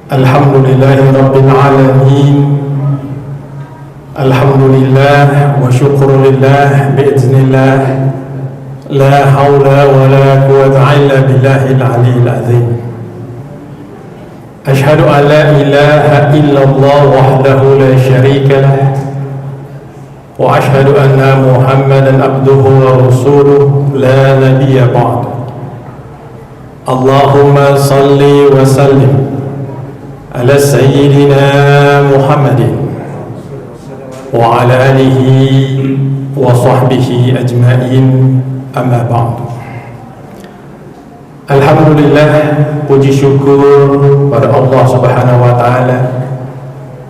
Alhamdulillahi Rabbil Alamin. Alhamdulillah wa syukrulillah biiznillah. La hawla wa la quwwata illa billahil aliyyil azim. Ashhadu an la ilaha illallah wahdahu la syarika lah, wa ashhadu anna Muhammadan abduhu wa rasuluh la nabiyya ba'd. Allahumma salli wa sallim ala sayyidina Muhammadin wa ala alihi wa sahbihi ajma'in, amma ba'du. Alhamdulillah, puji syukur pada Allah Subhanahu wa ta'ala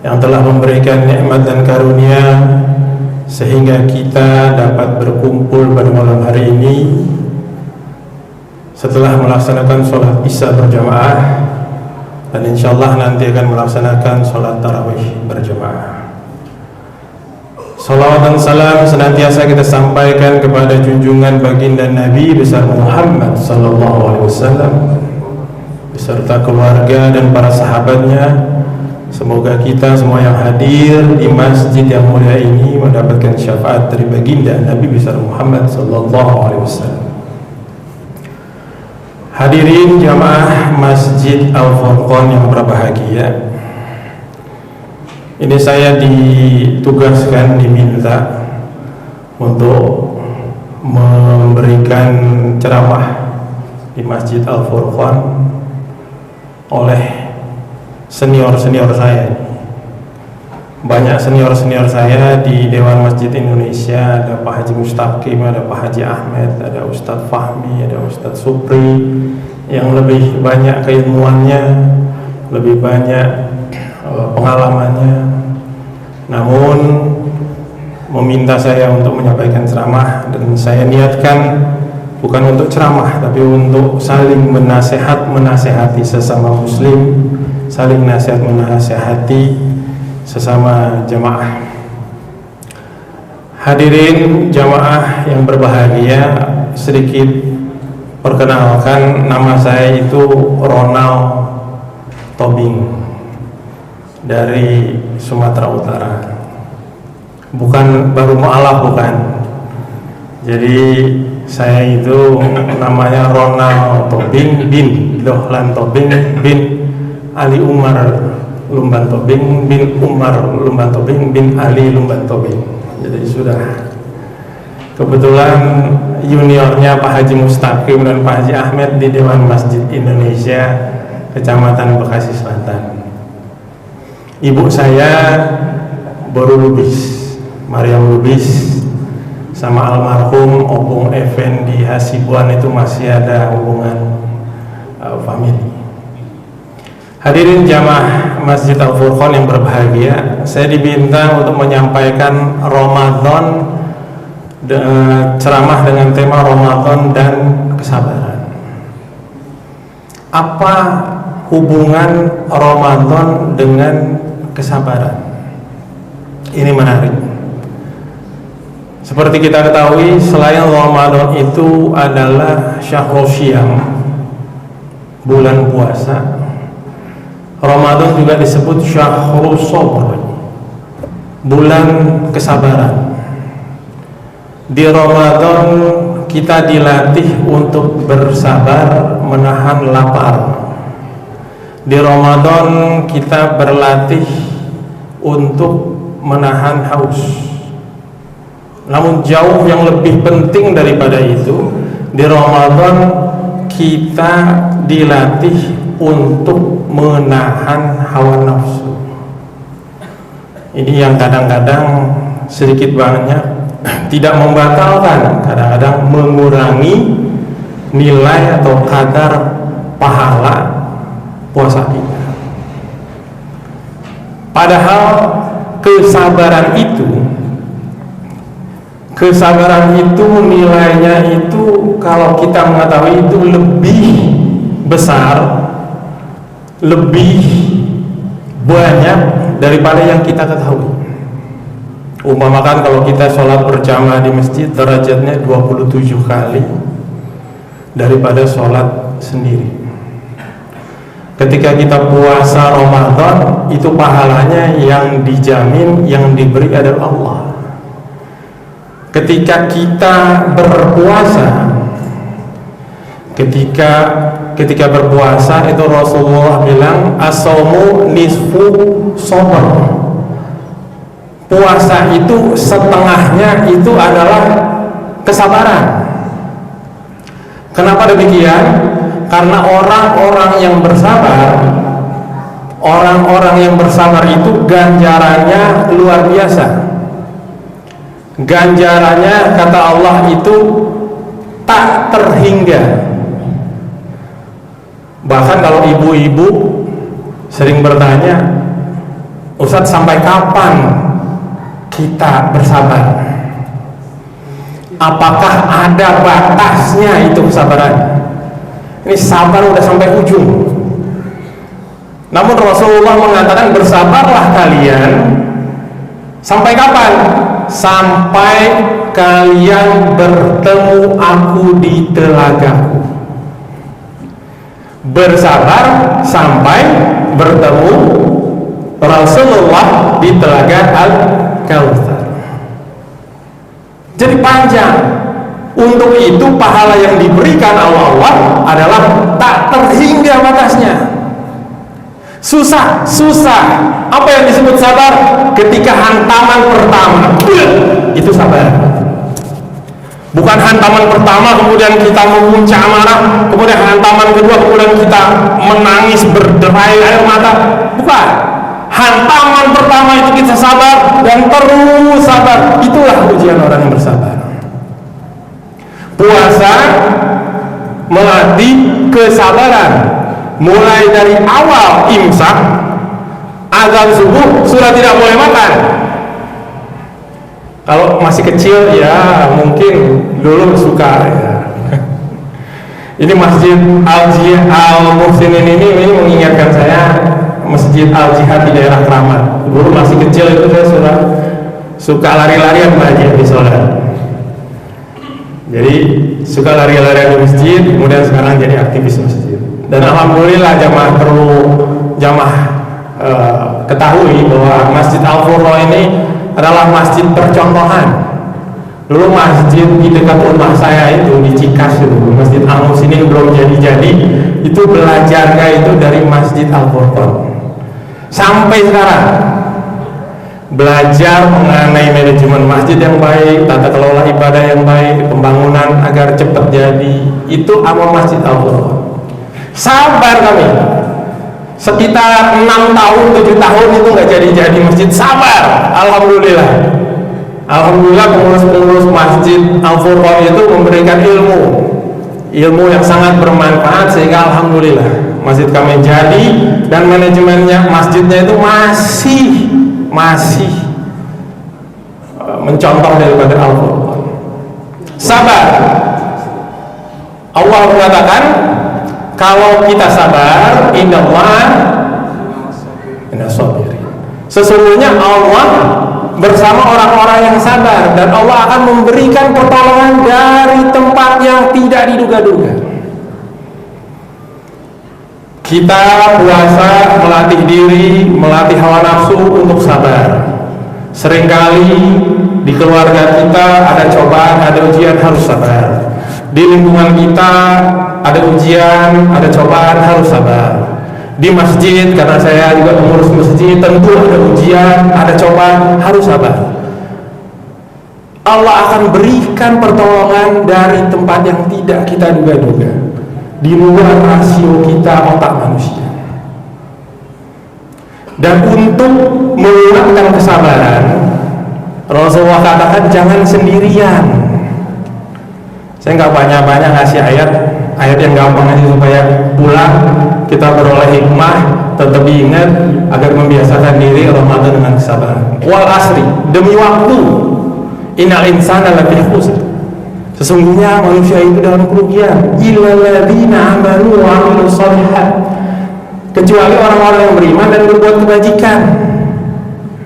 yang telah memberikan nikmat dan karunia sehingga kita dapat berkumpul pada malam hari ini setelah melaksanakan sholat isya berjamaah, dan insyaallah nanti akan melaksanakan sholat tarawih berjamaah. Salawat dan salam senantiasa kita sampaikan kepada junjungan baginda Nabi besar Muhammad sallallahu alaihi wasallam beserta keluarga dan para sahabatnya. Semoga kita semua yang hadir di masjid yang mulia ini mendapatkan syafaat dari baginda Nabi besar Muhammad sallallahu alaihi wasallam. Hadirin jamaah Masjid Al-Furqan yang berbahagia, ini saya ditugaskan, diminta untuk memberikan ceramah di Masjid Al-Furqan oleh senior-senior saya. Banyak senior-senior saya di Dewan Masjid Indonesia. Ada Pak Haji Mustaqim, ada Pak Haji Ahmed, ada Ustadz Fahmi, ada Ustadz Supri, yang lebih banyak keilmuannya, lebih banyak pengalamannya, namun meminta saya untuk menyampaikan ceramah. Dan saya niatkan bukan untuk ceramah, tapi untuk saling menasehati sesama muslim, saling menasehati sesama jamaah. Hadirin jamaah yang berbahagia, sedikit perkenalkan, nama saya itu Ronald Tobing dari Sumatera Utara. Bukan baru mu'alaf, bukan. Jadi saya itu namanya Ronald Tobing bin Dohlan Tobing bin Ali Umar Lumban Tobing bin Umar Lumban Tobing bin Ali Lumban Tobing. Jadi sudah kebetulan juniornya Pak Haji Mustaqim dan Pak Haji Ahmed di Dewan Masjid Indonesia Kecamatan Bekasi Selatan. Ibu saya baru Lubis, Maryam Lubis, sama almarhum Opung Effendi Hasibuan itu masih ada hubungan famili. Hadirin jamaah Masjid Al-Furqan yang berbahagia, saya diminta untuk menyampaikan Ramadan, ceramah dengan tema Ramadan dan kesabaran. Apa hubungan Ramadan dengan kesabaran? Ini menarik. Seperti kita ketahui, selain Ramadan itu adalah syahrul syiyam, bulan puasa, Ramadan juga disebut syahrul sabr, bulan kesabaran. Di Ramadan kita dilatih untuk bersabar menahan lapar. Di Ramadan kita berlatih untuk menahan haus. Namun jauh yang lebih penting daripada itu, di Ramadan kita dilatih untuk menahan hawa nafsu. Ini yang kadang-kadang sedikit banyak tidak membatalkan, kadang-kadang mengurangi nilai atau kadar pahala puasa kita. Padahal kesabaran itu nilainya itu, kalau kita mengetahui itu lebih besar, lebih banyak daripada yang kita ketahui. Umpamakan kalau kita sholat berjamaah di masjid, derajatnya 27 kali daripada sholat sendiri. ketika kita puasa Ramadan itu pahalanya yang dijamin, yang diberi adalah Allah. Ketika kita berpuasa, ketika berpuasa itu Rasulullah bilang as-shaumu nisfu sabr. Puasa itu setengahnya itu adalah kesabaran. Kenapa demikian? Karena orang-orang yang bersabar itu ganjarannya luar biasa. Ganjarannya kata Allah itu tak terhingga. Bahkan kalau ibu-ibu sering bertanya, Ustadz sampai kapan kita bersabar? Apakah ada batasnya itu kesabaran? Ini sabar udah sampai ujung. Namun Rasulullah mengatakan bersabarlah kalian sampai kapan? Sampai kalian bertemu aku di telagaku. Bersabar sampai bertemu Rasulullah di telaga Al-Kautsar. Jadi panjang. Untuk itu pahala yang diberikan Allah adalah tak terhingga batasnya. Susah. Apa yang disebut sabar? Ketika hantaman pertama, itu sabar. Bukan hantaman pertama kemudian kita memuncak amarah, kemudian hantaman kedua kemudian kita menangis berderai air mata. Bukan. Hantaman pertama itu kita sabar dan terus sabar. Itulah ujian orang yang bersabar. Puasa melatih kesabaran. Mulai dari awal imsak, azan subuh sudah tidak boleh makan. Kalau masih kecil ya mungkin dulu suka ya. Ini Masjid Al-Muhsinin ini mengingatkan saya Masjid Al-Jihad di daerah Kramat. Dulu masih kecil itu saya suka lari-larian aja di sholat. Jadi suka lari-larian di masjid, kemudian sekarang jadi aktivis masjid. Dan alhamdulillah jamaah ketahui bahwa Masjid Al-Furqan ini adalah masjid percontohan. Dulu masjid di dekat rumah saya itu di Cikas itu, Masjid Al-Muhsinin belum jadi, itu belajarnya itu dari Masjid Al-Furqan. Sampai sekarang belajar mengenai manajemen masjid yang baik, tata kelola ibadah yang baik, pembangunan agar cepat jadi, itu amal Masjid Al-Furqan. Sabar kami sekitar 6 tahun 7 tahun itu nggak jadi masjid. Sabar, alhamdulillah pengurus Masjid Al-Furqan itu memberikan ilmu yang sangat bermanfaat sehingga alhamdulillah masjid kami jadi dan manajemennya masjidnya itu masih mencontoh daripada Al-Furqan. Sabar. Allah mengatakan kalau kita sabar, sesungguhnya Allah bersama orang-orang yang sabar dan Allah akan memberikan pertolongan dari tempat yang tidak diduga-duga. Kita puasa melatih diri, melatih hawa nafsu untuk sabar. Seringkali di keluarga kita ada cobaan, ada ujian, harus sabar. Di lingkungan kita ada ujian, ada cobaan, harus sabar. Di masjid, karena saya juga pengurus masjid, tentu ada ujian, ada cobaan, harus sabar. Allah akan berikan pertolongan dari tempat yang tidak kita duga-duga, di luar rasio kita otak manusia. Dan untuk menguatkan kesabaran, Rasulullah katakan jangan sendirian. Saya nggak banyak-banyak ngasih ayat yang gampang aja supaya pulang kita beroleh hikmah, tetap diingat agar membiasakan diri Ramadan dengan kesabaran. Wal asri, demi waktu, innal insana lafi khusr. Sesungguhnya manusia itu dalam kerugian. Illal ladzina amanu wa amilus shalihat. Kecuali orang-orang yang beriman dan berbuat kebajikan.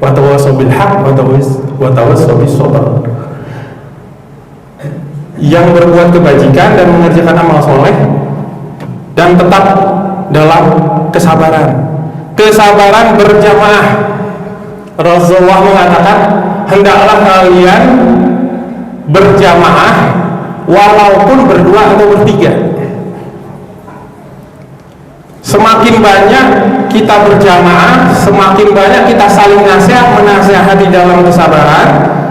Wa tawassaw bil haqq wa tawassaw bis sabr. Yang berbuat kebajikan dan mengerjakan amal soleh dan tetap dalam kesabaran. Kesabaran berjamaah. Rasulullah mengatakan, hendaklah kalian berjamaah walaupun berdua atau bertiga. Semakin banyak kita berjamaah, semakin banyak kita saling menasihati dalam kesabaran,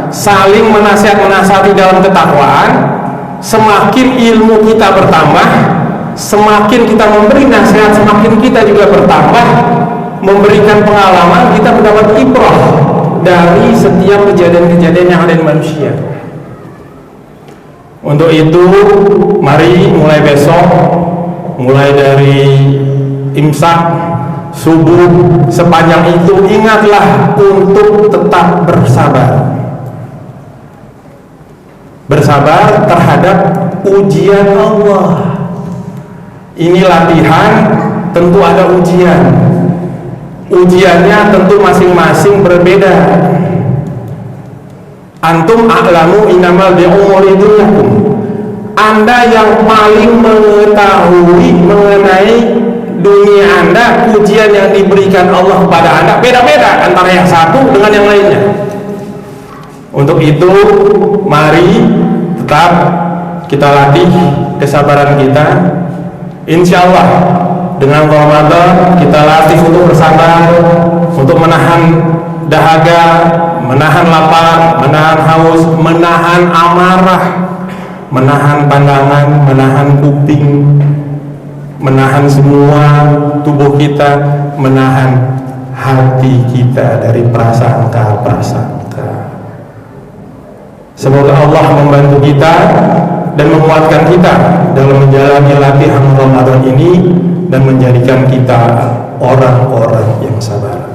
saling menasihati dalam ketakwaan, semakin ilmu kita bertambah, semakin kita memberi nasihat, semakin kita juga bertambah, memberikan pengalaman, kita mendapat ibrah dari setiap kejadian-kejadian yang ada di manusia. Untuk itu, mari mulai besok, mulai dari imsak, subuh, sepanjang itu ingatlah untuk tetap bersabar. Bersabar terhadap ujian Allah. Ini latihan, tentu ada ujian. Ujiannya tentu masing-masing berbeda. Antum a'lamu innamal bi'umuri dunyakum. Anda yang paling mengetahui mengenai dunia Anda, ujian yang diberikan Allah kepada Anda beda-beda antara yang satu dengan yang lainnya. Untuk itu, mari tetap kita latih kesabaran kita. Insya Allah dengan Ramadan kita latih untuk bersabar, untuk menahan dahaga, menahan lapar, menahan haus, menahan amarah, menahan pandangan, menahan kuping, menahan semua tubuh kita, menahan hati kita dari prasangka-prasangka. Semoga Allah membantu kita dan menguatkan kita dalam menjalani latihan Ramadan ini dan menjadikan kita orang-orang yang sabar.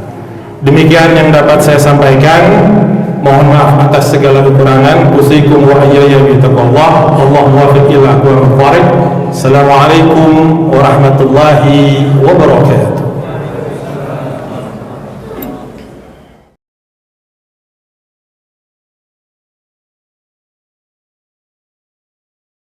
Demikian yang dapat saya sampaikan. Mohon maaf atas segala kekurangan. Usikum wa iyaya bitaqwallah. Allahu muwaffiq ila aqwamit thoriq. Assalamualaikum warahmatullahi wabarakatuh.